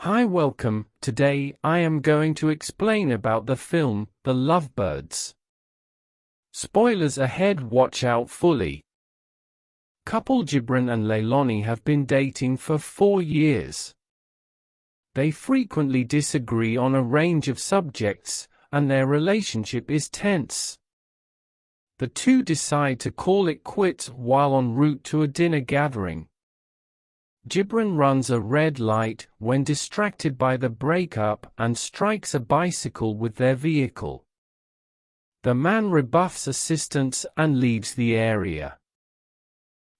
Hi, welcome. Today, I am going to explain about the film, The Lovebirds. Spoilers ahead, watch out fully. Couple Gibran and Leilani have been dating for 4 years. They frequently disagree on a range of subjects, and their relationship is tense. The two decide to call it quits while en route to a dinner gathering. Gibran runs a red light when distracted by the breakup and strikes a bicycle with their vehicle. The man rebuffs assistance and leaves the area.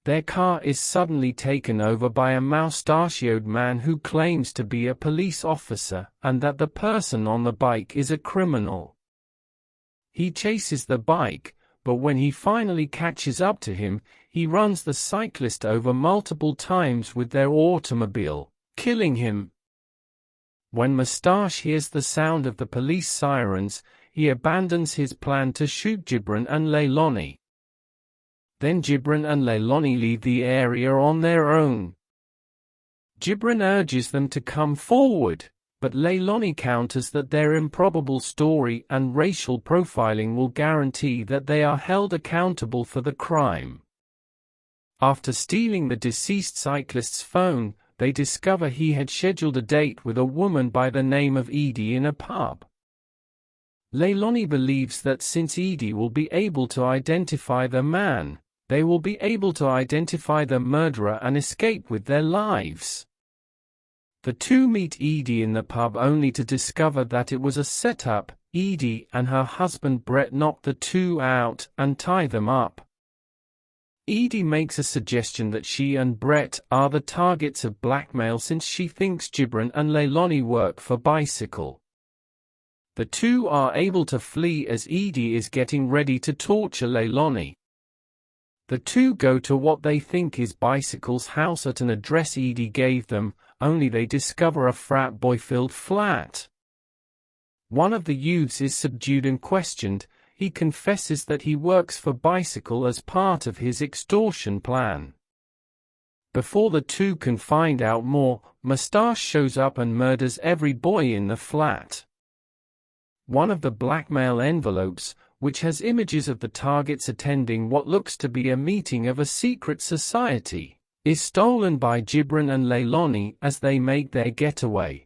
Their car is suddenly taken over by a mustachioed man who claims to be a police officer and that the person on the bike is a criminal. He chases the bike, but when he finally catches up to him, he runs the cyclist over multiple times with their automobile, killing him. When Moustache hears the sound of the police sirens, he abandons his plan to shoot Gibran and Leilani. Then Gibran and Leilani leave the area on their own. Gibran urges them to come forward, but Leilani counters that their improbable story and racial profiling will guarantee that they are held accountable for the crime. After stealing the deceased cyclist's phone, they discover he had scheduled a date with a woman by the name of Edie in a pub. Leilani believes that since Edie will be able to identify the man, they will be able to identify the murderer and escape with their lives. The two meet Edie in the pub only to discover that it was a setup. Edie and her husband Brett knock the two out and tie them up. Edie makes a suggestion that she and Brett are the targets of blackmail since she thinks Gibran and Leilani work for Bicycle. The two are able to flee as Edie is getting ready to torture Leilani. The two go to what they think is Bicycle's house at an address Edie gave them, only they discover a frat boy-filled flat. One of the youths is subdued and questioned. He confesses that he works for Bicycle as part of his extortion plan. Before the two can find out more, Moustache shows up and murders every boy in the flat. One of the blackmail envelopes, which has images of the targets attending what looks to be a meeting of a secret society, is stolen by Gibran and Leilani as they make their getaway.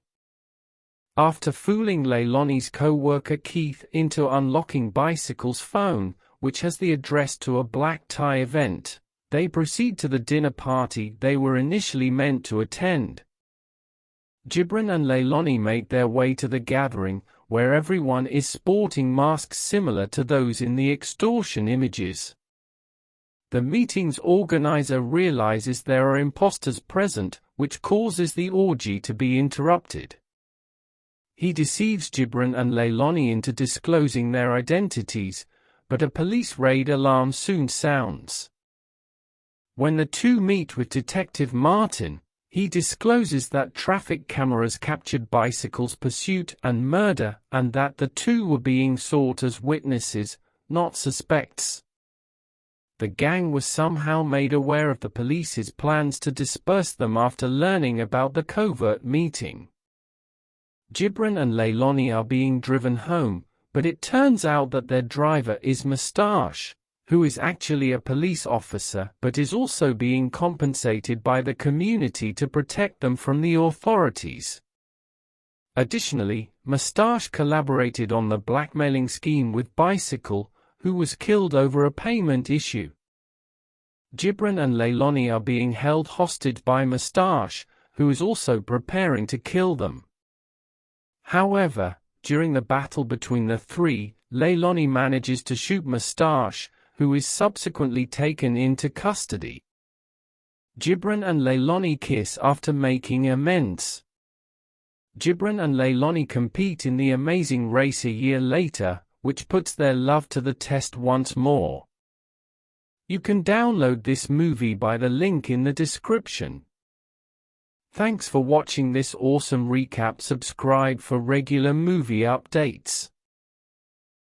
After fooling Leilani's co-worker Keith into unlocking Bicycle's phone, which has the address to a black tie event, they proceed to the dinner party they were initially meant to attend. Gibran and Leilani make their way to the gathering, where everyone is sporting masks similar to those in the extortion images. The meeting's organizer realizes there are imposters present, which causes the orgy to be interrupted. He deceives Gibran and Leilani into disclosing their identities, but a police raid alarm soon sounds. When the two meet with Detective Martin, he discloses that traffic cameras captured Bicycle's pursuit and murder, and that the two were being sought as witnesses, not suspects. The gang was somehow made aware of the police's plans to disperse them after learning about the covert meeting. Gibran and Leilani are being driven home, but it turns out that their driver is Moustache, who is actually a police officer but is also being compensated by the community to protect them from the authorities. Additionally, Moustache collaborated on the blackmailing scheme with Bicycle, who was killed over a payment issue. Gibran and Leilani are being held hostage by Moustache, who is also preparing to kill them. However, during the battle between the three, Leilani manages to shoot Moustache, who is subsequently taken into custody. Gibran and Leilani kiss after making amends. Gibran and Leilani compete in the Amazing Race a year later, which puts their love to the test once more. You can download this movie by the link in the description. Thanks for watching this awesome recap. Subscribe for regular movie updates.